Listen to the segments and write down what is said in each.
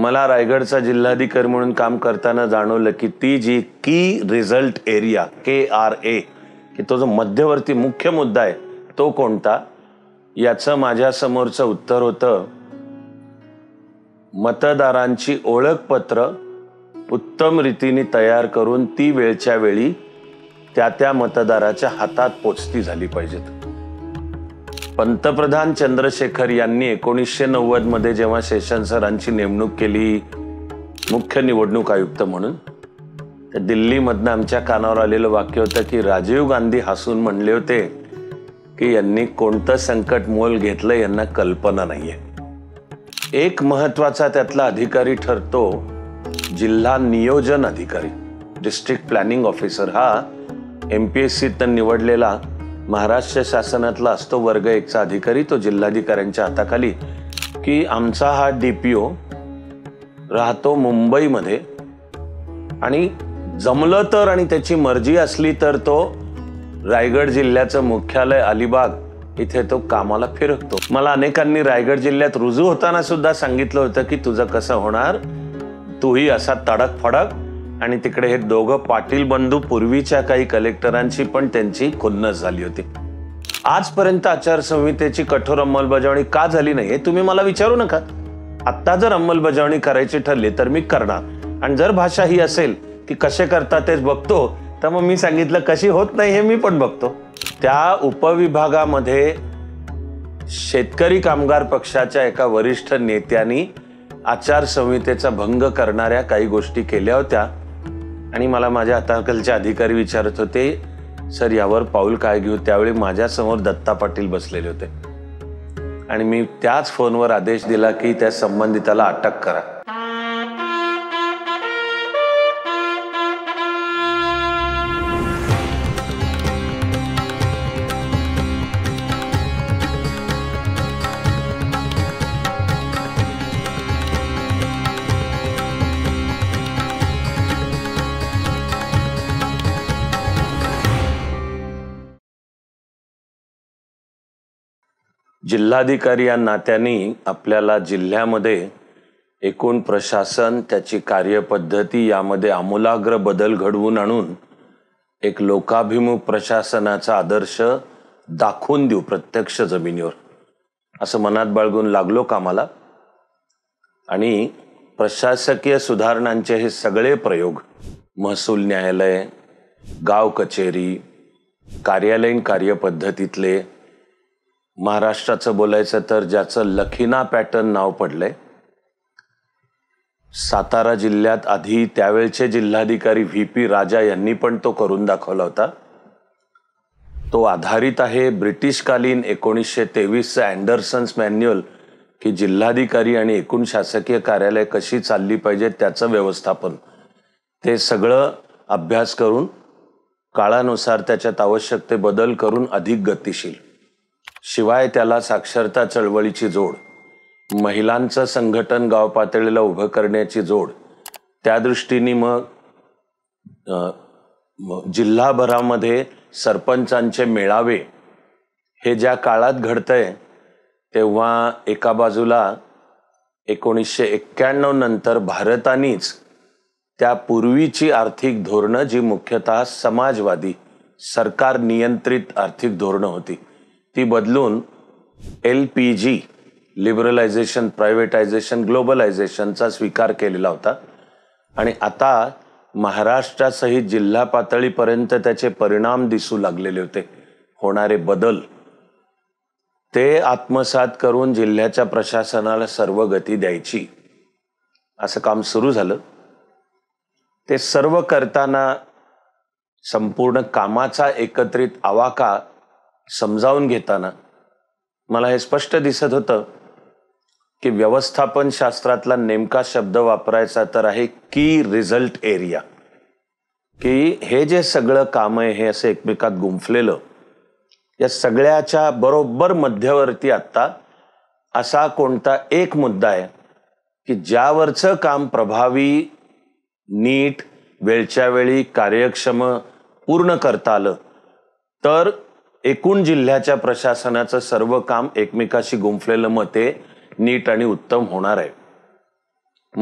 मला रायगडचा जिल्हाधिकारी म्हणून काम करताना जाणवलं की ती जी की रिझल्ट एरिया KRA की तो जो मध्यवर्ती मुख्य मुद्दा आहे तो कोणता, याचं माझ्या समोरचं उत्तर होतं मतदारांची ओळखपत्र उत्तम रीतीने तयार करून ती वेळच्या वेळी त्या मतदाराच्या हातात पोचती झाली पाहिजेत. पंतप्रधान चंद्रशेखर यांनी 1990 मध्ये जेव्हा शेषन सरांची नेमणूक केली मुख्य निवडणूक आयुक्त म्हणून, तर दिल्लीमधनं आमच्या कानावर आलेलं वाक्य होतं की राजीव गांधी हसून म्हणले होते की यांनी कोणतं संकट मोल घेतलं यांना कल्पना नाहीये. एक महत्वाचा त्यातला अधिकारी ठरतो जिल्हा नियोजन अधिकारी, डिस्ट्रिक्ट प्लॅनिंग ऑफिसर. हा MPSC निवडलेला महाराष्ट्र शासनातला असतो वर्ग 1चा अधिकारी. तो जिल्हाधिकाऱ्यांच्या हाताखाली, की आमचा हा DPO राहतो मुंबईमध्ये आणि जमलं तर आणि त्याची मर्जी असली तर तो रायगड जिल्ह्याचं मुख्यालय अलिबाग इथे तो कामाला फिरकतो. मला अनेकांनी रायगड जिल्ह्यात रुजू होताना सुद्धा सांगितलं होतं की तुझं कसं होणार, तूही असा तडक फडक. आणि तिकडे हे दोघं पाटील बंधू पूर्वीच्या काही कलेक्टरांची पण त्यांची खुन्नस झाली होती. आजपर्यंत आचारसंहितेची कठोर अंमलबजावणी का झाली नाही हे तुम्ही मला विचारू नका. आत्ता जर अंमलबजावणी करायची ठरली तर मी करणार, आणि जर भाषा ही असेल की कसे करतात तेच बघतो, तर मग मी सांगितलं कशी होत नाही हे मी पण बघतो. त्या उपविभागामध्ये शेतकरी कामगार पक्षाच्या एका वरिष्ठ नेत्यांनी आचारसंहितेचा भंग करणाऱ्या काही गोष्टी केल्या होत्या आणि मला माझ्या हाताखालचे अधिकारी विचारत होते सर यावर पाऊल काय घेऊ. त्यावेळी माझ्या समोर दत्ता पाटील बसलेले होते आणि मी त्याच फोनवर आदेश दिला की त्या संबंधिताला अटक करा. जिल्हाधिकारी या नात्याने आपल्याला जिल्ह्यामध्ये एकूण प्रशासन, त्याची कार्यपद्धती यामध्ये आमूलाग्र बदल घडवून आणून एक लोकाभिमुख प्रशासनाचा आदर्श दाखवून देऊ प्रत्यक्ष जमिनीवर, असं मनात बाळगून लागलो कामाला. आणि प्रशासकीय सुधारणांचे हे सगळे प्रयोग, महसूल न्यायालय, गाव कचेरी, कार्यालयीन कार्यपद्धतीतले, महाराष्ट्राचं बोलायचं तर ज्याचं लखीना पॅटर्न नाव पडलंय, सातारा जिल्ह्यात आधी त्यावेळचे जिल्हाधिकारी VP राजा यांनी पण तो करून दाखवला होता. तो आधारित आहे ब्रिटिशकालीन 1923चं अँडरसन्स मॅन्युअल, की जिल्हाधिकारी आणि एकूण शासकीय कार्यालय कशी चालली पाहिजे त्याचं व्यवस्थापन. ते सगळं अभ्यास करून काळानुसार त्याच्यात आवश्यक ते बदल करून अधिक गतिशील. शिवाय त्याला साक्षरता चळवळीची जोड, महिलांचं संघटन गाव पातळीला उभं करण्याची जोड, त्या दृष्टीने मग जिल्हाभरामध्ये सरपंचांचे मेळावे हे ज्या काळात घडतंय तेव्हा एका बाजूला 1991 नंतर भारतानीच त्या पूर्वीची आर्थिक धोरणं जी मुख्यतः समाजवादी सरकार नियंत्रित आर्थिक धोरणं होती ती बदलून LPG लिबरलायझेशन, प्रायव्हेटायझेशन, ग्लोबलायझेशनचा स्वीकार केलेला होता. आणि आता महाराष्ट्रासहित जिल्हा पातळीपर्यंत त्याचे परिणाम दिसू लागलेले होते. होणारे बदल ते आत्मसात करून जिल्ह्याच्या प्रशासनाला सर्व गती द्यायची असं काम सुरू झालं. ते सर्व करताना संपूर्ण कामाचा एकत्रित आवाका समजावून घेताना मला हे स्पष्ट दिसत होतं की व्यवस्थापन शास्त्रातला नेमका शब्द वापरायचा तर आहे की रिझल्ट एरिया. की हे जे सगळं काम आहे हे असं एकमेकात गुंफलेलं, या सगळ्याच्या बरोबर मध्यवर्ती आत्ता असा कोणता एक मुद्दा आहे की ज्यावरचं काम प्रभावी, नीट, वेळच्या वेळी, कार्यक्षम पूर्ण करता आलं तर एकूण जिल्ह्याच्या प्रशासनाचं सर्व काम एकमेकाशी गुंफलेलं मते नीट आणि उत्तम होणार आहे.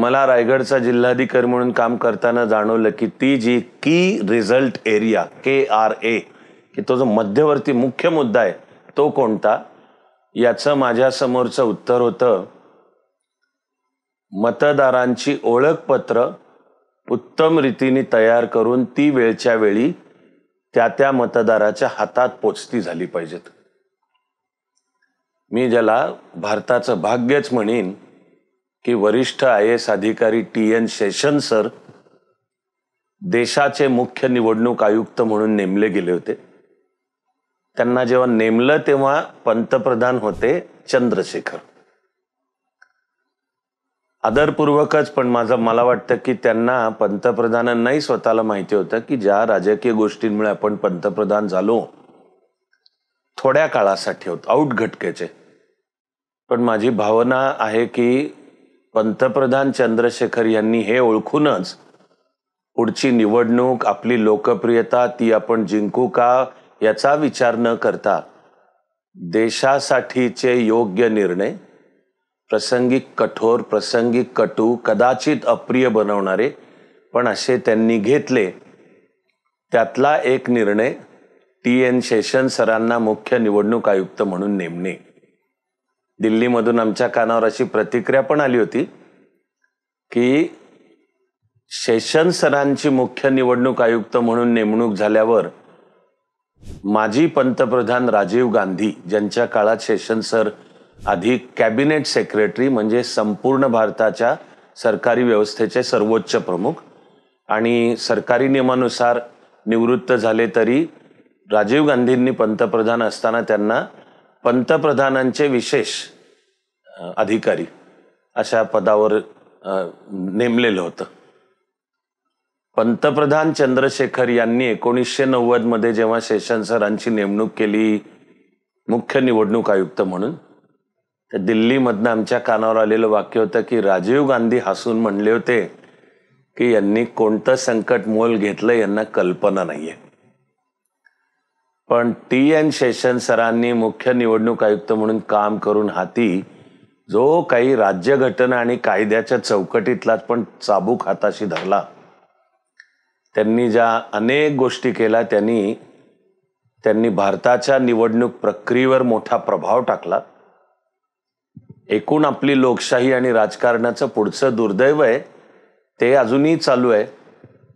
मला रायगडचा जिल्हाधिकारी म्हणून काम करताना जाणवलं की ती जी की रिझल्ट एरिया KRA की तो जो मध्यवर्ती मुख्य मुद्दा आहे तो कोणता, याचं माझ्या समोरचं उत्तर होतं मतदारांची ओळखपत्र उत्तम रीतीने तयार करून ती वेळच्या वेळी त्या मतदाराच्या हातात पोचती झाली पाहिजेत. मी ज्याला भारताचं भाग्यच म्हणेन की वरिष्ठ IAS अधिकारी TN शेषन सर देशाचे मुख्य निवडणूक आयुक्त म्हणून नेमले गेले होते. त्यांना जेव्हा नेमलं तेव्हा पंतप्रधान होते चंद्रशेखर. आदरपूर्वकच, पण मला वाटतं की त्यांना पंतप्रधानांनाही स्वतःला माहिती होतं की ज्या राजकीय गोष्टींमुळे आपण पंतप्रधान झालो थोड्या काळासाठी होत, औटघटकेचे. पण माझी भावना आहे की पंतप्रधान चंद्रशेखर यांनी हे ओळखूनच पुढची निवडणूक, आपली लोकप्रियता ती आपण जिंकू का याचा विचार न करता देशासाठीचे योग्य निर्णय, प्रसंगी कठोर, प्रसंगी कटू, कदाचित अप्रिय बनवणारे, पण असे त्यांनी घेतले. त्यातला एक निर्णय TN शेषन सरांना मुख्य निवडणूक आयुक्त म्हणून नेमणे. दिल्लीमधून आमच्या कानावर अशी प्रतिक्रिया पण आली होती की शेषन सरांची मुख्य निवडणूक आयुक्त म्हणून नेमणूक झाल्यावर माजी पंतप्रधान राजीव गांधी, ज्यांच्या काळात शेषन सर आधी कॅबिनेट सेक्रेटरी म्हणजे संपूर्ण भारताच्या सरकारी व्यवस्थेचे सर्वोच्च प्रमुख आणि सरकारी नियमानुसार निवृत्त झाले, तरी राजीव गांधींनी पंतप्रधान असताना त्यांना पंतप्रधानांचे विशेष अधिकारी अशा पदावर नेमलेलं होतं. पंतप्रधान चंद्रशेखर यांनी 1990 मध्ये जेव्हा शेषन सरांची नेमणूक केली मुख्य निवडणूक आयुक्त म्हणून, तर दिल्लीमधनं आमच्या कानावर आलेलं वाक्य होतं की राजीव गांधी हसून म्हणले होते की यांनी कोणतं संकट मोल घेतलं यांना कल्पना नाहीये. पण TN शेषन सरांनी मुख्य निवडणूक आयुक्त म्हणून काम करून हाती जो काही राज्यघटना आणि कायद्याच्या चौकटीतलाच पण चाबूक हाताशी धरला, त्यांनी ज्या अनेक गोष्टी केल्या, त्यांनी भारताच्या निवडणूक प्रक्रियेवर मोठा प्रभाव टाकला. एकूण आपली लोकशाही आणि राजकारणाचं पुढचं दुर्दैव आहे ते अजूनही चालू आहे.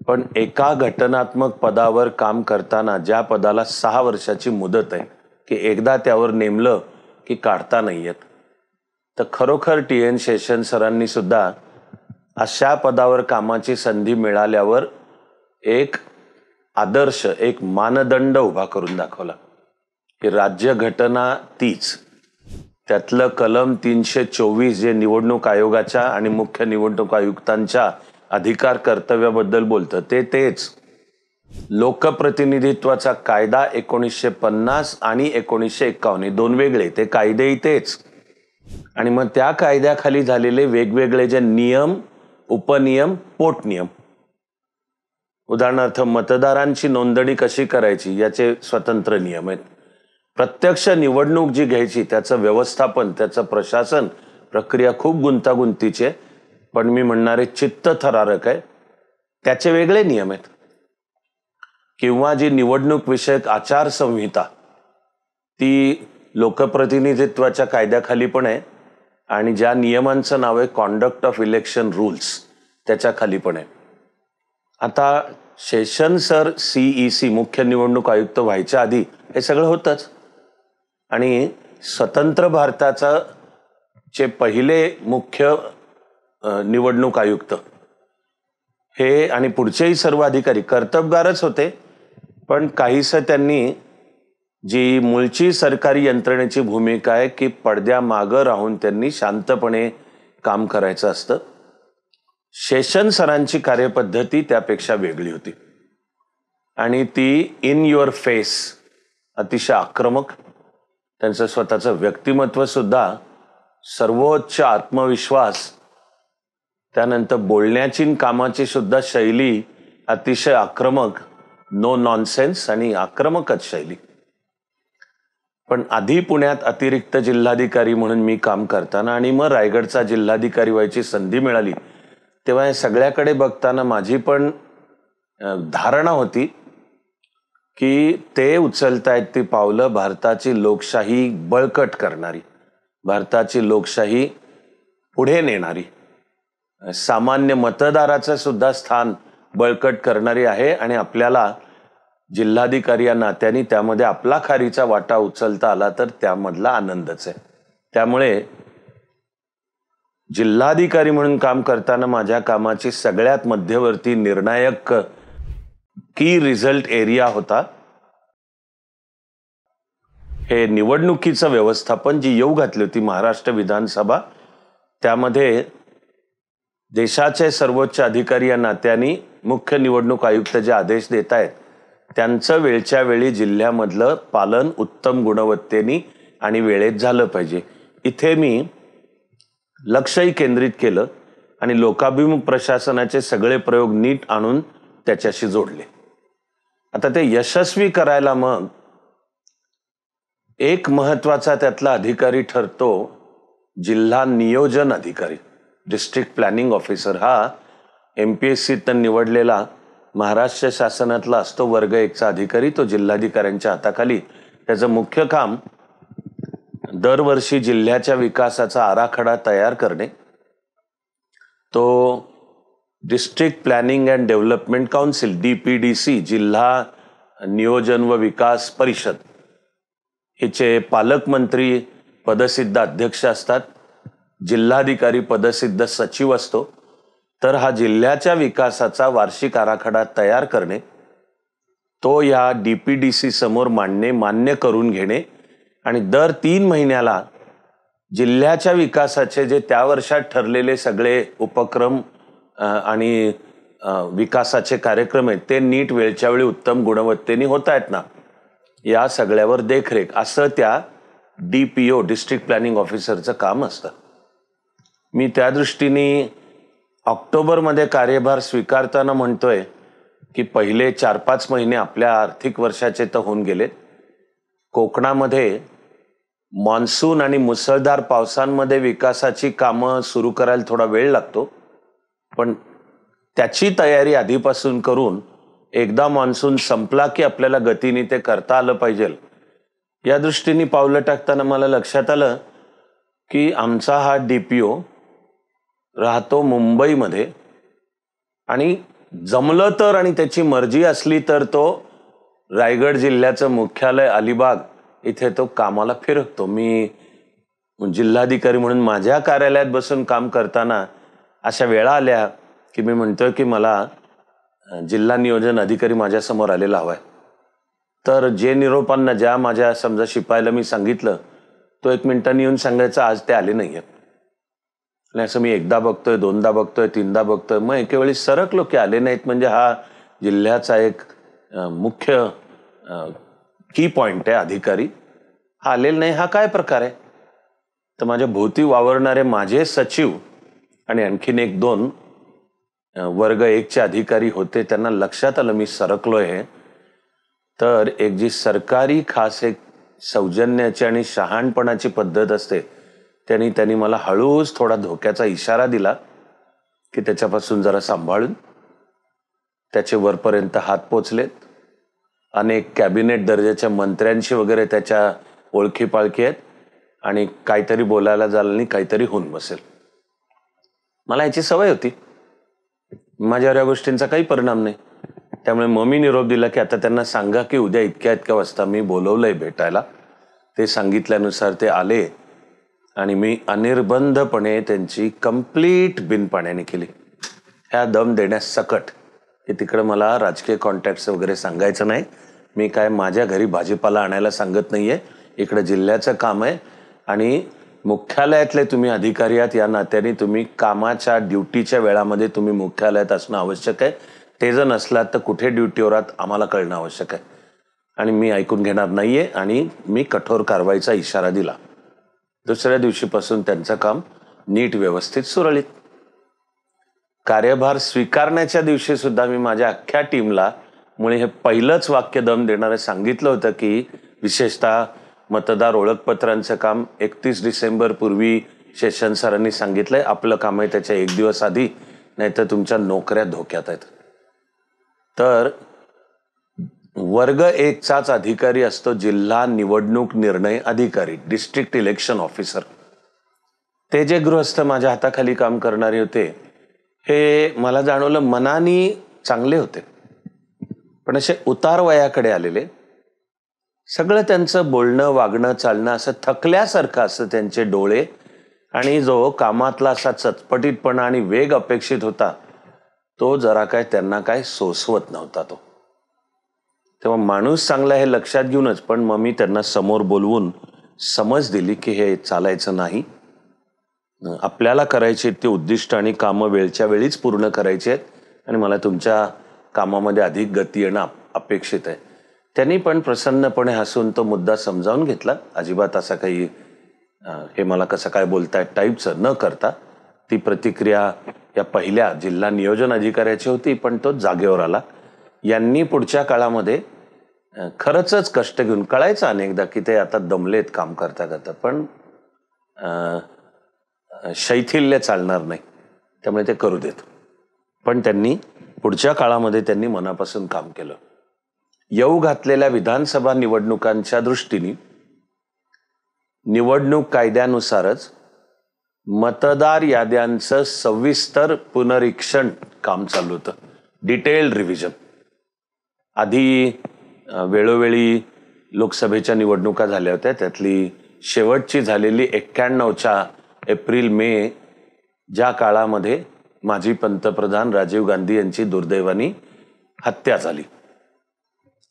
पण एका घटनात्मक पदावर काम करताना ज्या पदाला 6 वर्षाची मुदत आहे की एकदा त्यावर नेमलं की काढता नाही येत, तर खरोखर TN शेषन सरांनी सुद्धा अशा पदावर कामाची संधी मिळाल्यावर एक आदर्श, एक मानदंड उभा करून दाखवला की राज्यघटना तीच, त्यातलं कलम 324 जे निवडणूक आयोगाच्या आणि मुख्य निवडणूक आयुक्तांच्या अधिकार कर्तव्याबद्दल बोलतं तेच. लोकप्रतिनिधित्वाचा कायदा 1950 आणि 1951 हे 2 वेगळे, ते कायदेही तेच. आणि मग त्या कायद्याखाली झालेले वेगवेगळे जे नियम, उपनियम, पोटनियम, उदाहरणार्थ मतदारांची नोंदणी कशी करायची याचे स्वतंत्र नियम आहेत. प्रत्यक्ष निवडणूक जी घ्यायची त्याचं व्यवस्थापन, त्याचं प्रशासन प्रक्रिया खूप गुंतागुंतीची आहे, पण मी म्हणणारे चित्तथरारक आहे, त्याचे वेगळे नियम आहेत. किंवा जी निवडणूक विषयक आचारसंहिता ती लोकप्रतिनिधित्वाच्या कायद्याखाली पण आहे आणि ज्या नियमांचं नाव आहे कॉन्डक्ट ऑफ इलेक्शन रूल्स त्याच्या खाली पण आहे. आता शेषन सर CEC मुख्य निवडणूक आयुक्त व्हायच्या आधी हे सगळं होतंच आणि स्वतंत्र भारताचा चे पहिले मुख्य निवडणूक आयुक्त हे आणि पुढचेही सर्व अधिकारी कर्तबगारच होते. पण काहीसं त्यांनी जी मूळची सरकारी यंत्रणेची भूमिका आहे की पडद्यामागं राहून त्यांनी शांतपणे काम करायचं असतं. शेषन सरांची कार्यपद्धती त्यापेक्षा वेगळी होती आणि ती इन युअर फेस, अतिशय आक्रमक, त्यांचं स्वतःचं व्यक्तिमत्व सुद्धा सर्वोच्च आत्मविश्वास, त्यानंतर बोलण्याची कामाची सुद्धा शैली अतिशय आक्रमक, नो नॉनसेन्स आणि आक्रमकच शैली. पण आधी पुण्यात अतिरिक्त जिल्हाधिकारी म्हणून मी काम करताना आणि मग रायगडचा जिल्हाधिकारी व्हायची संधी मिळाली तेव्हा हे सगळ्याकडे बघताना माझी पण धारणा होती की ते उचलतायत ती पावलं भारताची लोकशाही बळकट करणारी, भारताची लोकशाही पुढे नेणारी, सामान्य मतदाराचं सुद्धा स्थान बळकट करणारी आहे आणि आपल्याला जिल्हाधिकारी या नात्याने त्यामध्ये आपला खारीचा वाटा उचलता आला तर त्यामधला आनंदच आहे. त्यामुळे जिल्हाधिकारी म्हणून काम करताना माझ्या कामाची सगळ्यात मध्यवर्ती निर्णायक की रिझल्ट एरिया होता हे निवडणुकीचं व्यवस्थापन जी येऊ घातली होती महाराष्ट्र विधानसभा. त्यामध्ये देशाचे सर्वोच्च अधिकारी या नात्याने मुख्य निवडणूक आयुक्त जे आदेश देत आहेत त्यांचं वेळच्या वेळी जिल्ह्यामधलं पालन उत्तम गुणवत्तेने आणि वेळेत झालं पाहिजे. इथे मी लक्षही केंद्रित केलं आणि लोकाभिमुख प्रशासनाचे सगळे प्रयोग नीट आणून त्याच्याशी जोडले. आता ते यशस्वी करायला मग एक महत्वाचा त्यातला अधिकारी ठरतो जिल्हा नियोजन अधिकारी, डिस्ट्रिक्ट प्लॅनिंग ऑफिसर. हा MPSC निवडलेला महाराष्ट्र शासनातला असतो वर्ग 1चा अधिकारी. तो जिल्हाधिकाऱ्यांच्या हाताखाली. त्याचं मुख्य काम दरवर्षी जिल्ह्याच्या विकासाचा आराखडा तयार करणे, तो district planning and development council DPDC जिल्हा नियोजन व विकास परिषद हिचे पालकमंत्री पदसिद्ध अध्यक्ष असतात, जिल्हाधिकारी पदसिद्ध सचिव असतो. तर हा जिल्ह्याच्या विकासाचा वार्षिक आराखडा तयार करणे, तो या DPDC समोर मांडणे, मान्य करून घेणे आणि दर 3 महिन्याला जिल्ह्याच्या विकासाचे जे त्या वर्षात ठरलेले सगळे उपक्रम आणि विकासाचे कार्यक्रम आहेत ते नीट वेळच्या वेळी उत्तम गुणवत्तेने होत आहेत ना, या सगळ्यावर देखरेख असं त्या DPO डिस्ट्रिक्ट प्लॅनिंग ऑफिसरचं काम असतं. मी त्या दृष्टीने ऑक्टोबरमध्ये कार्यभार स्वीकारताना म्हणतोय की पहिले 4-5 महिने आपल्या आर्थिक वर्षाचे तर होऊन गेले. कोकणामध्ये मॉन्सून आणि मुसळधार पावसांमध्ये विकासाची कामं सुरू करायला थोडा वेळ लागतो, पण त्याची तयारी आधीपासून करून एकदा मॉन्सून संपला की आपल्याला गतीने ते करता आलं पाहिजे. या दृष्टीने पावलं टाकताना मला लक्षात आलं की आमचा हा DPO राहतो मुंबईमध्ये आणि जमलं तर आणि त्याची मर्जी असली तर तो रायगड जिल्ह्याचं मुख्यालय अलिबाग इथे तो कामाला फिरकतो. मी जिल्हाधिकारी म्हणून माझ्या कार्यालयात बसून काम करताना अशा वेळा आल्या की मी म्हणतोय की मला जिल्हा नियोजन अधिकारी माझ्यासमोर आलेला हवाय. तर जे निरोपांना ज्या माझ्या समजा शिपायला मी सांगितलं तो 1 मिनिटांनी येऊन सांगायचा आज ते आले नाहीये. आणि असं मी एकदा बघतोय, 2दा बघतोय, 3दा बघतोय. मग एके वेळी सरकलो की आले नाहीत म्हणजे हा जिल्ह्याचा एक मुख्य की पॉइंट आहे अधिकारी, हा आलेला नाही, हा काय प्रकार आहे. तर माझ्या भोवती वावरणारे माझे सचिव आणि आणखीन 1-2 वर्ग 1चे अधिकारी होते. त्यांना लक्षात आलं मी सरकलोय हे. तर एक जी सरकारी खास एक सौजन्याची आणि शहाणपणाची पद्धत असते त्यांनी मला हळूच थोडा धोक्याचा इशारा दिला की त्याच्यापासून जरा सांभाळून. त्याचे वरपर्यंत हात पोचलेत. अनेक कॅबिनेट दर्जाच्या मंत्र्यांशी वगैरे त्याच्या ओळखी पाळखी आहेत आणि काहीतरी बोलायला झालं आणि काहीतरी होऊन बसेल. मला याची सवय होती, माझ्यावर या गोष्टींचा काही परिणाम नाही. त्यामुळे मग मी निरोप दिला की आता त्यांना सांगा की उद्या इतक्या वाजता मी बोलवलंय भेटायला. ते सांगितल्यानुसार ते आले आणि मी अनिर्बंधपणे त्यांची कंप्लीट बिनपाण्याने केली. ह्या दम देण्यास सकट की तिकडं मला राजकीय कॉन्टॅक्ट्स वगैरे सांगायचं नाही. मी काय माझ्या घरी भाजीपाला आणायला सांगत नाहीये. इकडं जिल्ह्याचं काम आहे आणि मुख्यालयातले तुम्ही अधिकारी आहात या नात्याने तुम्ही कामाच्या ड्युटीच्या वेळामध्ये तुम्ही मुख्यालयात असणं आवश्यक आहे. ते जर नसलात तर कुठे ड्युटीवर आहात आम्हाला कळणं आवश्यक आहे. आणि मी ऐकून घेणार नाहीये आणि मी कठोर कारवाईचा इशारा दिला. दुसऱ्या दिवशीपासून त्यांचं काम नीट व्यवस्थित सुरळीत. कार्यभार स्वीकारण्याच्या दिवशी सुद्धा मी माझ्या अख्ख्या टीमला मुळे हे पहिलंच वाक्य दम देणारे सांगितलं होतं की विशेषतः मतदार ओळखपत्रांचं काम 31 डिसेंबर पूर्वी शेषन सरांनी सांगितलंय. आपलं काम आहे त्याच्या 1 दिवस आधी नाहीतर तुमच्या नोकऱ्या धोक्यात आहेत. तर वर्ग 1चाच अधिकारी असतो जिल्हा निवडणूक निर्णय अधिकारी, डिस्ट्रिक्ट इलेक्शन ऑफिसर. ते जे गृहस्थ माझ्या हाताखाली काम करणारे होते, हे मला जाणवलं मनाने चांगले होते, पण असे उतार वयाकडे आलेले. सगळं त्यांचं बोलणं वागणं चालणं असं थकल्यासारखं असं त्यांचे डोळे, आणि जो कामातला असा चटपटीतपणा आणि वेग अपेक्षित होता तो जरा काय त्यांना काय सोसवत नव्हता तो. तेव्हा माणूस चांगला हे लक्षात घेऊनच पण मग मी त्यांना समोर बोलवून समज दिली की हे चालायचं नाही. आपल्याला करायची ती उद्दिष्ट आणि कामं वेळच्या वेळीच पूर्ण करायची आहेत आणि मला तुमच्या कामामध्ये अधिक गती येणं अपेक्षित आहे. त्यांनी पण प्रसन्नपणे हसून तो मुद्दा समजावून घेतला. अजिबात असा काही हे मला कसं काय बोलतायत टाईपचं न करता ती प्रतिक्रिया या पहिल्या जिल्हा नियोजन अधिकाऱ्याची होती, पण तो जागेवर आला. यांनी पुढच्या काळामध्ये खरंच कष्ट घेऊन, कळायचं अनेकदा की ते आता दमलेत काम करता करता, पण शैथिल्य चालणार नाही, त्यामुळे ते करू देत. पण त्यांनी पुढच्या काळामध्ये त्यांनी मनापासून काम केलं. येऊ घातलेल्या विधानसभा निवडणुकांच्या दृष्टीने निवडणूक कायद्यानुसारच मतदार याद्यांचं सविस्तर पुनरीक्षण काम चालू होतं, डिटेल्ड रिव्हिजन. आधी वेळोवेळी लोकसभेच्या निवडणुका झाल्या होत्या, त्यातली शेवटची झालेली 91च्या एप्रिल मे ज्या काळामध्ये माजी पंतप्रधान राजीव गांधी यांची दुर्दैवाने हत्या झाली.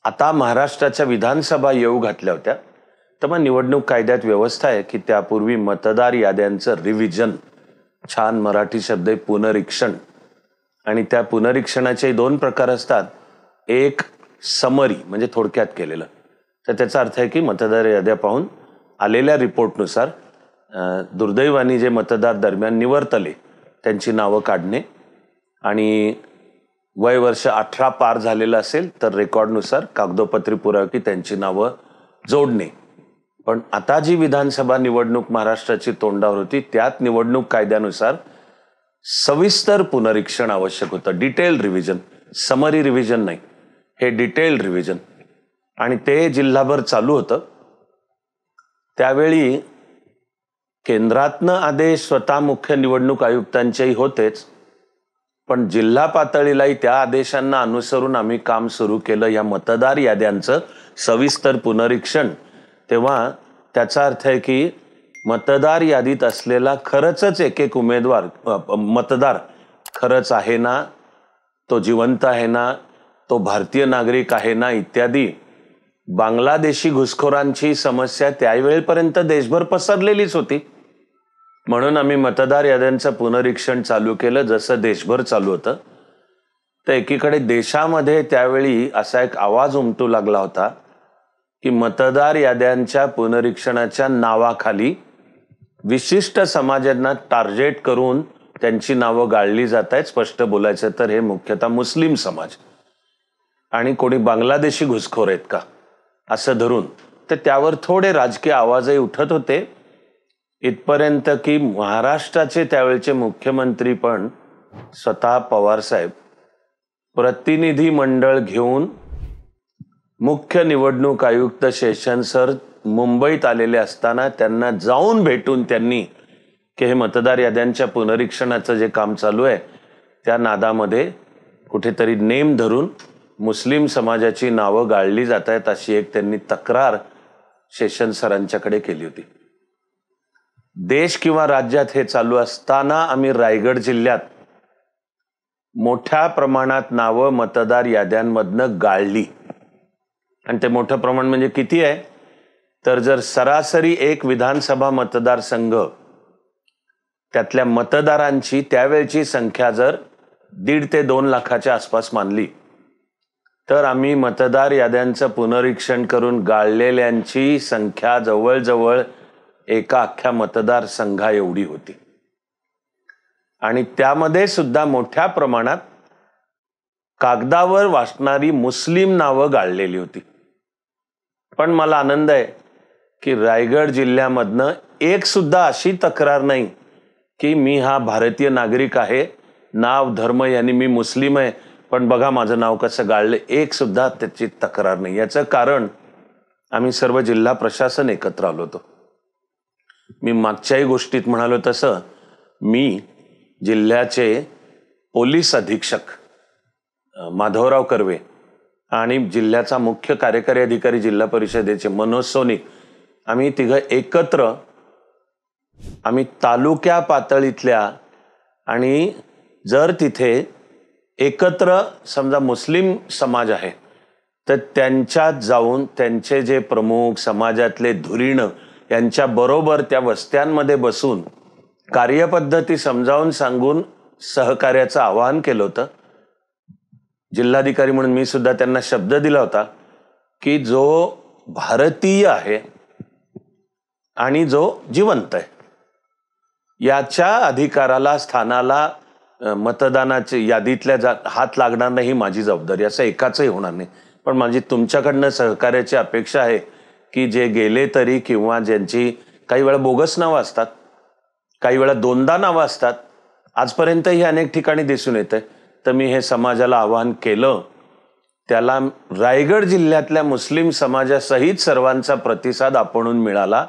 आता महाराष्ट्राच्या विधानसभा येऊ घातल्या होत्या, तर मग निवडणूक कायद्यात व्यवस्था आहे की त्यापूर्वी मतदार याद्यांचं रिव्हिजन, छान मराठी शब्द आहे पुनरीक्षण, आणि त्या पुनरीक्षणाचे 2 प्रकार असतात. एक समरी म्हणजे थोडक्यात केलेलं, तर त्याचा अर्थ आहे की मतदार याद्या पाहून आलेल्या रिपोर्टनुसार दुर्दैवाने जे मतदार दरम्यान निवर्तले त्यांची नावं काढणे, आणि वय वर्ष 18 पार झालेलं असेल तर रेकॉर्डनुसार कागदोपत्री पुरावे की त्यांची नावं जोडणे. पण आता जी विधानसभा निवडणूक महाराष्ट्राची तोंडावर होती, त्यात निवडणूक कायद्यानुसार सविस्तर पुनरीक्षण आवश्यक होतं, डिटेल रिव्हिजन. समरी रिव्हिजन नाही, हे डिटेल्ड रिव्हिजन, आणि ते जिल्हाभर चालू होतं. त्यावेळी केंद्रातनं आदेश स्वतः मुख्य निवडणूक आयुक्तांचेही होतेच, पण जिल्हा पातळीलाही त्या आदेशांना अनुसरून आम्ही काम सुरू केलं या मतदार याद्यांचं सविस्तर पुनरीक्षण. तेव्हा त्याचा अर्थ आहे की मतदार यादीत असलेला खरंच एक उमेदवार मतदार खरंच आहे ना, तो जिवंत आहे ना, तो भारतीय नागरिक आहे ना, इत्यादी. बांगलादेशी घुसखोरांची समस्या त्यावेळेपर्यंत देशभर पसरलेलीच होती, म्हणून आम्ही मतदार याद्यांचं पुनरीक्षण चालू केलं जसं देशभर चालू होतं. तर एकीकडे देशामध्ये त्यावेळी असा एक आवाज उमटू लागला होता की मतदार याद्यांच्या पुनरीक्षणाच्या नावाखाली विशिष्ट समाजांना टार्गेट करून त्यांची नावं गाळली जात आहेत. स्पष्ट बोलायचं तर हे मुख्यतः मुस्लिम समाज आणि कोणी बांगलादेशी घुसखोर आहेत का असं धरून, तर त्यावर थोडे राजकीय आवाजही उठत होते. इथपर्यंत की महाराष्ट्राचे त्यावेळचे मुख्यमंत्री पण स्वतः पवार साहेब प्रतिनिधी मंडळ घेऊन मुख्य निवडणूक आयुक्त शेषन सर मुंबईत आलेले असताना त्यांना जाऊन भेटून त्यांनी की हे मतदार याद्यांच्या पुनरीक्षणाचं जे काम चालू आहे त्या नादामध्ये कुठेतरी नेम धरून मुस्लिम समाजाची नावं गाळली जात आहेत अशी एक त्यांनी तक्रार शेषन सरांच्याकडे केली होती. देश किंवा राज्यात हे चालू असताना आम्ही रायगड जिल्ह्यात मोठ्या प्रमाणात नावं मतदार याद्यांमधनं गाळली. आणि ते मोठं प्रमाण म्हणजे किती आहे, तर जर सरासरी एक विधानसभा मतदारसंघ त्यातल्या मतदारांची त्यावेळची संख्या जर 1.5 ते 2 लाखाच्या आसपास मानली, तर आम्ही मतदार याद्यांचं पुनरीक्षण करून गाळलेल्यांची संख्या जवळजवळ एका अख्ख्या मतदारसंघा एवढी होती. आणि त्यामध्ये सुद्धा मोठ्या प्रमाणात कागदावर वाचणारी मुस्लिम नावं गाळलेली होती. पण मला आनंद आहे की रायगड जिल्ह्यामधनं एक सुद्धा अशी तक्रार नाही की मी हा भारतीय नागरिक आहे, नाव धर्म यांनी मी मुस्लिम आहे पण बघा माझं नाव कसं गाळलं, एक सुद्धा त्याची तक्रार नाही. याचं कारण आम्ही सर्व जिल्हा प्रशासन एकत्र आलो होतो. मी मागच्याही गोष्टीत म्हणालो तसं मी जिल्ह्याचे पोलीस अधीक्षक माधवराव कर्वे आणि जिल्ह्याचा मुख्य कार्यकारी अधिकारी जिल्हा परिषदेचे मनोज सोनिक, आम्ही तिघं एकत्र आम्ही तालुक्या पातळीतल्या आणि जर तिथे एकत्र समजा मुस्लिम समाज आहे तर त्यांच्यात जाऊन त्यांचे जे प्रमुख समाजातले धुरीण यांच्या बरोबर त्या वस्त्यांमध्ये बसून कार्यपद्धती समजावून सांगून सहकार्याचं आवाहन केलं होतं. जिल्हाधिकारी म्हणून मी सुद्धा त्यांना शब्द दिला होता की जो भारतीय आहे आणि जो जिवंत आहे याच्या अधिकाराला स्थानाला मतदानाच्या यादीतल्या हात लागणार नाही, माझी जबाबदारी. असं एकाचही होणार नाही. पण माझी तुमच्याकडनं सहकार्याची अपेक्षा आहे की जे गेले तरी किंवा ज्यांची काही वेळा बोगस नावं असतात, काही वेळा दोनदा नावं असतात, आजपर्यंतही अनेक ठिकाणी दिसून येतंय, तर मी हे समाजाला आवाहन केलं. त्याला रायगड जिल्ह्यातल्या मुस्लिम समाजासहित सर्वांचा प्रतिसाद आपणून मिळाला.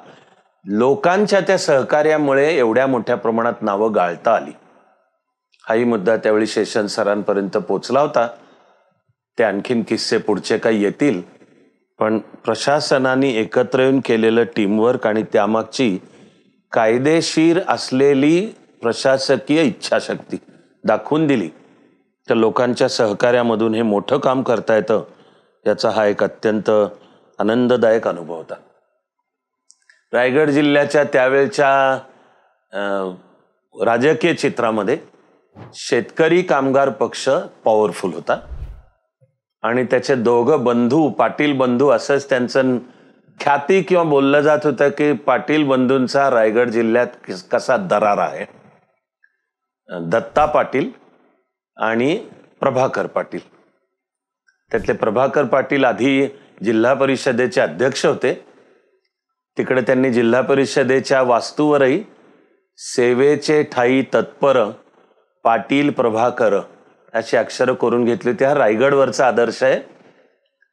लोकांच्या त्या सहकार्यामुळे एवढ्या मोठ्या प्रमाणात नावं गाळता आली. हाही मुद्दा त्यावेळी शेषन सरांपर्यंत पोचला होता. ते आणखीन किस्से पुढचे काही येतील, पण प्रशासनाने एकत्र येऊन केलेलं टीमवर्क आणि त्यामागची कायदेशीर असलेली प्रशासकीय इच्छाशक्ती दाखवून दिली तर लोकांच्या सहकार्यामधून हे मोठं काम करता येतं, याचा हा एक अत्यंत आनंददायक अनुभव होता. रायगड जिल्ह्याच्या त्यावेळच्या राजकीय चित्रामध्ये शेतकरी कामगार पक्ष पॉवरफुल होता आणि त्याचे दोघं बंधू पाटील बंधू असंच त्यांचं ख्याती किंवा बोललं जात होतं की पाटील बंधूंचा रायगड जिल्ह्यात कसा दरार आहे. दत्ता पाटील आणि प्रभाकर पाटील. त्यातले प्रभाकर पाटील आधी जिल्हा परिषदेचे अध्यक्ष होते. तिकडे त्यांनी जिल्हा परिषदेच्या वास्तूवरही सेवेचे ठाई तत्पर पाटील प्रभाकर अशी अक्षरं करून घेतली होती. हा रायगडवरचा आदर्श आहे.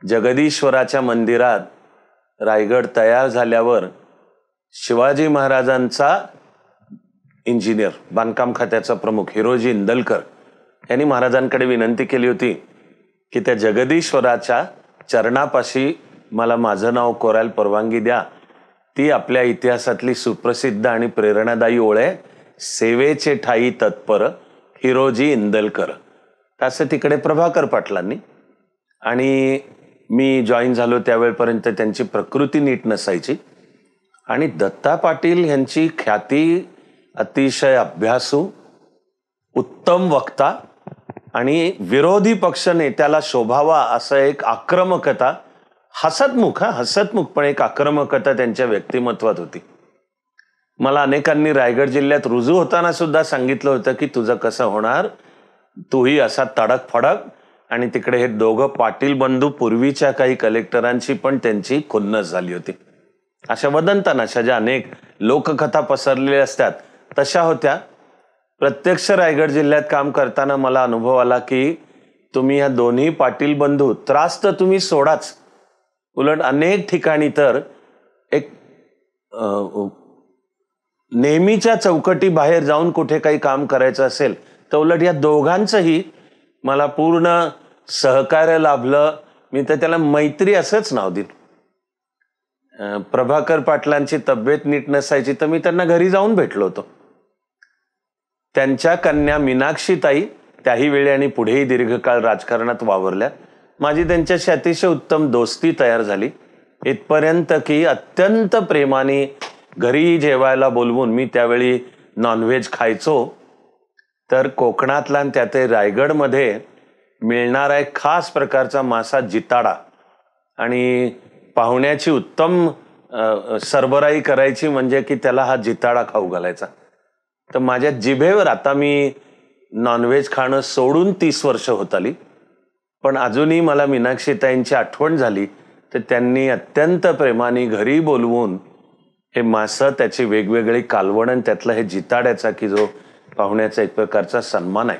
जगदीश्वराच्या मंदिरात रायगड तयार झाल्यावर शिवाजी महाराजांचा इंजिनियर, बांधकाम खात्याचा प्रमुख हिरोजी इंदलकर यांनी महाराजांकडे विनंती केली होती की त्या जगदीश्वराच्या चरणापाशी मला माझं नाव कोरायला परवानगी द्या. ती आपल्या इतिहासातली सुप्रसिद्ध आणि प्रेरणादायी ओळ आहे, सेवेचे ठाई तत्पर हिरोजी इंदलकर. असं तिकडे प्रभाकर पाटलांनी. आणि मी जॉईन झालो त्यावेळपर्यंत त्यांची प्रकृती नीट नसायची आणि दत्ता पाटील यांची ख्याती अतिशय अभ्यासू, उत्तम वक्ता आणि विरोधी पक्ष नेत्याला शोभावा असं एक आक्रमकता, हसतमुख पण एक आक्रमकता त्यांच्या व्यक्तिमत्वात होती. मला अनेकांनी रायगड जिल्ह्यात रुजू होताना सुद्धा सांगितलं होतं की तुझं कसं होणार, तूही असा तडक फडक. आणि तिकडे हे दोघं पाटील बंधू पूर्वीच्या काही कलेक्टरांची पण त्यांची खुन्नस झाली होती. अशा वदंतानाशा ज्या अनेक लोककथा पसरलेल्या असतात तशा होत्या. प्रत्यक्ष रायगड जिल्ह्यात काम करताना मला अनुभव आला की तुम्ही ह्या दोन्ही पाटील बंधू त्रास तर तुम्ही सोडाच, उलट अनेक ठिकाणी तर एक नेहमीच्या चौकटी बाहेर जाऊन कुठे काही काम करायचं असेल तर उलट या दोघांचंही मला पूर्ण सहकार्य लाभलं. मी तर त्याला मैत्री असंच नाव दिलं. प्रभाकर पाटलांची तब्येत नीट नसायची तर मी त्यांना घरी जाऊन भेटलो होतो. त्यांच्या कन्या मीनाक्षीताई त्याही वेळी आणि पुढेही दीर्घकाळ राजकारणात वावरल्या. माझी त्यांच्याशी अतिशय उत्तम दोस्ती तयार झाली, इथपर्यंत की अत्यंत प्रेमाने घरी जेवायला बोलवून, मी त्यावेळी नॉनव्हेज खायचो, तर कोकणातला आणि त्यात रायगडमध्ये मिळणारा एक खास प्रकारचा मासा जिताडा आणि पाहुण्याची उत्तम सरबराई करायची म्हणजे की त्याला हा जिताडा खाऊ घालायचा. तर माझ्या जिभेवर, आता मी नॉनव्हेज खाणं सोडून 30 वर्ष होत आली, पण अजूनही मला मीनाक्षीताईंची आठवण झाली तर त्यांनी अत्यंत प्रेमाने घरी बोलवून हे मासं, त्याची वेगवेगळी कालवण, त्यातलं हे जिताड्याचा की जो पाहुण्याचा एक प्रकारचा सन्मान आहे,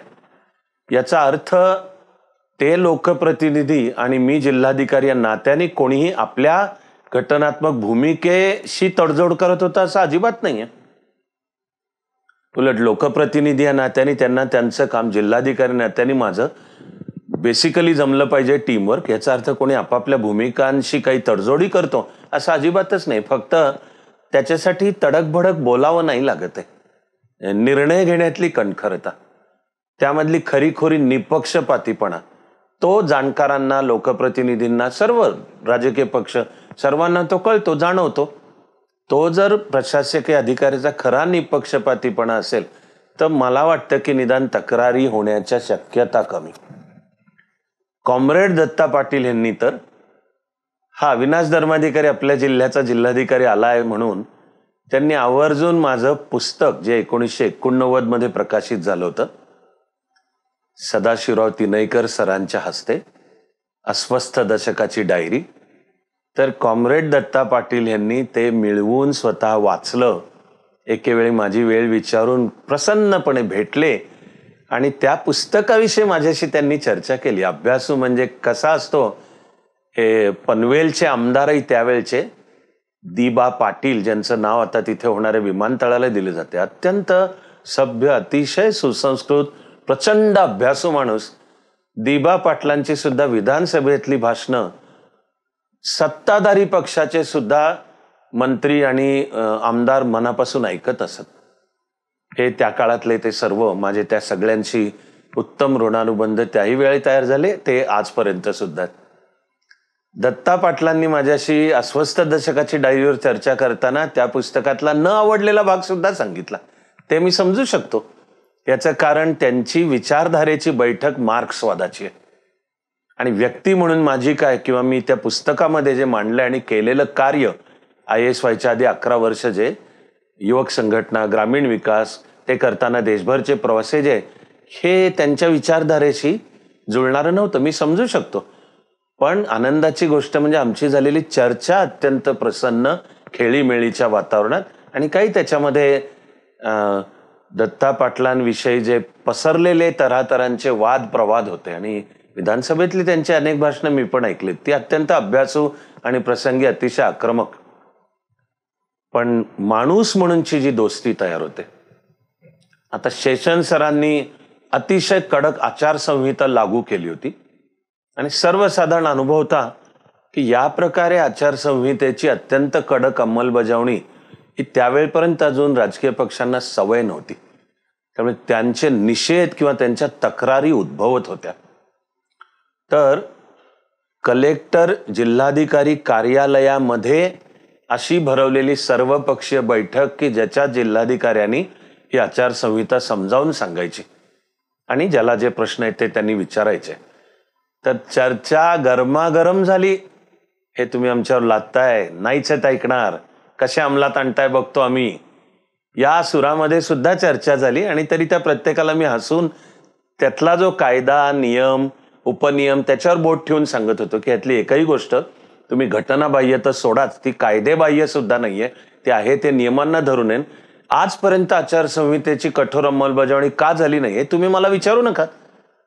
याचा अर्थ ते लोकप्रतिनिधी आणि मी जिल्हाधिकारी या नात्याने कोणीही आपल्या घटनात्मक भूमिकेशी तडजोड करत होता असं अजिबात नाहीये. उलट लोकप्रतिनिधी या नात्याने त्यांना त्यांचं काम, जिल्हाधिकारी नात्याने माझं बेसिकली जमलं पाहिजे टीमवर्क. याचा अर्थ कोणी आपापल्या भूमिकांशी काही तडजोडी करतो असं अजिबातच नाही. फक्त त्याच्यासाठी तडकभडक बोलावं नाही लागत आहे. निर्णय घेण्यातली कणखरता, त्यामधली खरीखोरी निपक्षपातीपणा, तो जाणकारांना, लोकप्रतिनिधींना, सर्व राजकीय पक्ष सर्वांना तो कळतो, जाणवतो. तो जर प्रशासकीय अधिकाऱ्याचा खरा निपक्षपातीपणा असेल तर मला वाटतं की निदान तक्रारी होण्याच्या शक्यता कमी. कॉम्रेड दत्ता पाटील यांनी तर हा अविनाश धर्माधिकारी आपल्या जिल्ह्याचा जिल्हाधिकारी आलाय म्हणून त्यांनी आवर्जून माझं पुस्तक जे 1989 मध्ये प्रकाशित झालं होतं, सदाशिवराव तिनयकर सरांच्या हस्ते अस्वस्थ दशकाची डायरी, तर कॉम्रेड दत्ता पाटील यांनी ते मिळवून स्वतः वाचलं. एकेवेळी माझी वेळ विचारून प्रसन्नपणे भेटले आणि त्या पुस्तकाविषयी माझ्याशी त्यांनी चर्चा केली. अभ्यासू म्हणजे कसा असतो हे पनवेलचे आमदारही त्यावेळचे दिबा पाटील, ज्यांचं नाव आता तिथे होणाऱ्या विमानतळाला दिले जाते, अत्यंत सभ्य, अतिशय सुसंस्कृत, प्रचंड अभ्यासू माणूस. दिबा पाटलांची सुद्धा विधानसभेतली भाषणं सत्ताधारी पक्षाचे सुद्धा मंत्री आणि आमदार मनापासून ऐकत असत. हे त्या काळातले ते सर्व माझे त्या सगळ्यांशी उत्तम ऋणानुबंध त्याही वेळी तयार झाले, ते आजपर्यंत सुद्धा. दत्ता पाटलांनी माझ्याशी अस्वस्थ दशकाची डायरीवर चर्चा करताना त्या पुस्तकातला न आवडलेला भाग सुद्धा सांगितला. ते मी समजू शकतो. याचं कारण त्यांची विचारधारेची बैठक मार्क्सवादाची आहे आणि व्यक्ती म्हणून माझी काय, किंवा मी त्या पुस्तकामध्ये जे मांडलं आणि केलेलं कार्य, IAS व्हायच्या आधी 11 वर्ष जे युवक संघटना, ग्रामीण विकास, ते करताना देशभरचे प्रवासी जे, हे त्यांच्या विचारधारेशी जुळणारं नव्हतं. मी समजू शकतो. पण आनंदाची गोष्ट म्हणजे आमची झालेली चर्चा अत्यंत प्रसन्न, खेळीमेळीच्या वातावरणात, आणि काही त्याच्यामध्ये दत्ता पाटलांविषयी जे पसरलेले तऱ्हातऱ्हांचे वाद प्रवाद होते आणि विधानसभेतली त्यांची अनेक भाषणं मी पण ऐकलीत. ती अत्यंत अभ्यासू आणि प्रसंगी अतिशय आक्रमक. पण माणूस म्हणूनची जी दोस्ती तयार होते. आता शेषन सरांनी अतिशय कडक आचारसंहिता लागू केली होती आणि सर्वसाधारण अनुभव होता की या प्रकारे आचारसंहितेची अत्यंत कडक अंमलबजावणी ही त्यावेळपर्यंत अजून राजकीय पक्षांना सवय नव्हती. त्यामुळे त्यांचे निषेध किंवा त्यांच्या तक्रारी उद्भवत होत्या. तर कलेक्टर, जिल्हाधिकारी कार्यालयामध्ये अशी भरवलेली सर्वपक्षीय बैठक की ज्याच्या जिल्हाधिकाऱ्यांनी ही आचारसंहिता समजावून सांगायची आणि ज्याला जे प्रश्न आहेत ते त्यांनी विचारायचे. तर चर्चा गरमागरम झाली. हे तुम्ही आमच्यावर लादताय, नाहीच आहेत ऐकणार, कसे अंमलात आणताय बघतो आम्ही, या सुरामध्ये सुद्धा चर्चा झाली. आणि तरी त्या प्रत्येकाला मी हसून त्यातला जो कायदा, नियम, उपनियम त्याच्यावर बोट ठेवून सांगत होतो की यातली एकही गोष्ट तुम्ही घटनाबाह्य तर सोडाच, ती कायदेबाह्य सुद्धा नाहीये, ते आहे ते नियमांना धरून आहे. आजपर्यंत आचारसंहितेची कठोर अंमलबजावणी का झाली नाही हे तुम्ही मला विचारू नका.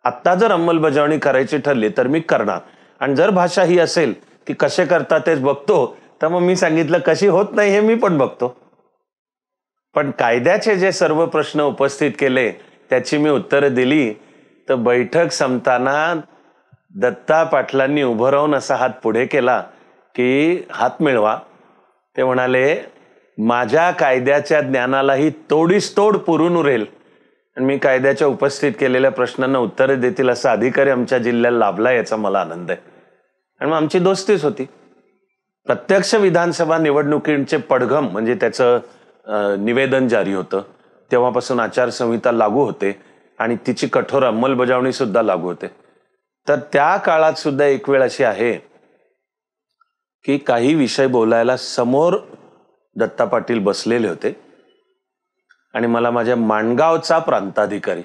आत्ता जर अंमलबजावणी करायची ठरली तर मी करणार. आणि जर भाषा ही असेल की कसे करतात तेच बघतो, तर मग मी सांगितलं कशी होत नाही हे मी पण बघतो. पण कायद्याचे जे सर्व प्रश्न उपस्थित केले त्याची मी उत्तरं दिली. तर बैठक संपताना दत्ता पाटलांनी उभं राहून असा हात पुढे केला की हात मिळवा. ते म्हणाले, माझ्या कायद्याच्या ज्ञानालाही तोडीस तोड पुरून उरेल आणि मी कायद्याच्या उपस्थित केलेल्या प्रश्नांना उत्तरे देतील असा अधिकारी आमच्या जिल्ह्याला लाभला, याचा मला आनंद आहे. आणि मग आमची दोस्तीच होती. प्रत्यक्ष विधानसभा निवडणुकींचे पडघम म्हणजे त्याचं निवेदन जारी होतं, तेव्हापासून आचारसंहिता लागू होते आणि तिची कठोर अंमलबजावणी सुद्धा लागू होते. तर त्या काळात सुद्धा एक वेळ अशी आहे की काही विषय बोलायला समोर दत्ता पाटील बसलेले होते आणि मला माझ्या माणगावचा प्रांताधिकारी,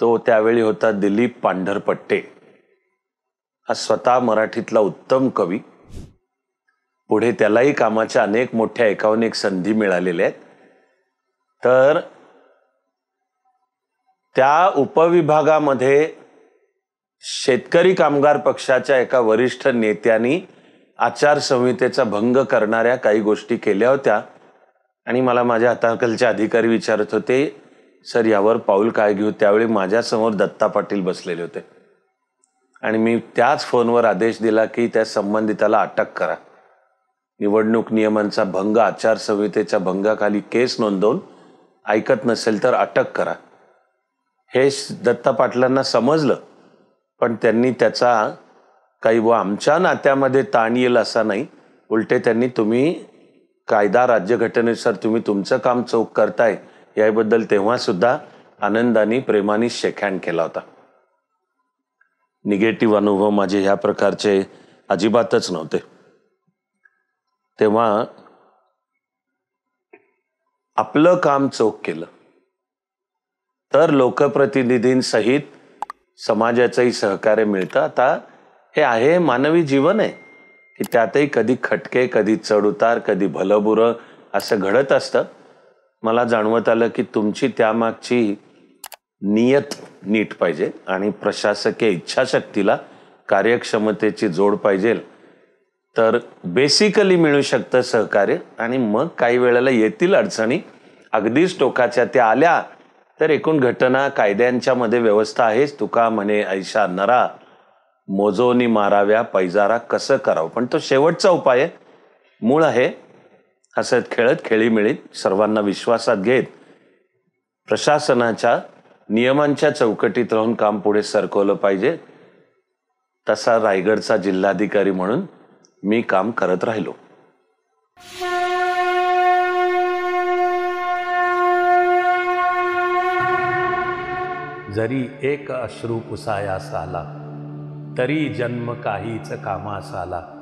तो त्यावेळी होता दिलीप पांढरपट्टे, हा स्वतः मराठीतला उत्तम कवी. पुढे त्यालाही कामाच्या अनेक मोठ्या एकाहून एक संधी मिळालेल्या आहेत. तर त्या उपविभागामध्ये शेतकरी कामगार पक्षाच्या एका वरिष्ठ नेत्यांनी आचारसंहितेचा भंग करणाऱ्या काही गोष्टी केल्या होत्या आणि मला माझ्या हाताखालचे अधिकारी विचारत होते, सर यावर पाऊल काय घेऊ? त्यावेळी माझ्यासमोर दत्ता पाटील बसलेले होते आणि मी त्याच फोनवर आदेश दिला की त्या संबंधिताला अटक करा. निवडणूक नियमांचा भंग, आचारसंहितेच्या भंगाखाली केस नोंदवून ऐकत नसेल तर अटक करा. हे दत्ता पाटलांना समजलं, पण त्यांनी त्याचा काही व आमच्या नात्यामध्ये ताण येईल असा नाही, उलटे त्यांनी तुम्ही कायदा राज्यघटनेनुसार तुम्ही तुमचं काम चोख करताय याबद्दल तेव्हा सुद्धा आनंदाने प्रेमाने शेकहँड केला होता. निगेटिव्ह अनुभव माझे ह्या प्रकारचे अजिबातच नव्हते. तेव्हा आपलं काम चोख केलं तर लोकप्रतिनिधींसहित समाजाचंही सहकार्य मिळतं. आता हे आहे मानवी जीवन आहे की त्यातही कधी खटके, कधी चढउतार, कधी भलं बुरं असं घडत असतं. मला जाणवत आलं की तुमची त्यामागची नियत नीट पाहिजे आणि प्रशासकीय इच्छाशक्तीला कार्यक्षमतेची जोड पाहिजे, तर बेसिकली मिळू शकतं सहकार्य. आणि मग काही वेळेला येतील अडचणी, अगदीच टोकाच्या त्या आल्या तर एकूण घटना कायद्यांच्या मध्ये व्यवस्था आहेच. तुका म्हणे ऐशा नरा, मोजोनी माराव्या पैजारा कसं करावं. पण तो शेवटचा उपाय आहे, मूळ आहे. हसत खेळत खेळीमेळीत सर्वांना विश्वासात घेत प्रशासनाच्या नियमांच्या चौकटीत राहून काम पुढे सरकवलं पाहिजे. तसा रायगडचा जिल्हाधिकारी म्हणून मी काम करत राहिलो. जरी एक अश्रू पुसायास आला, तरी जन्म काहीच कामास आला.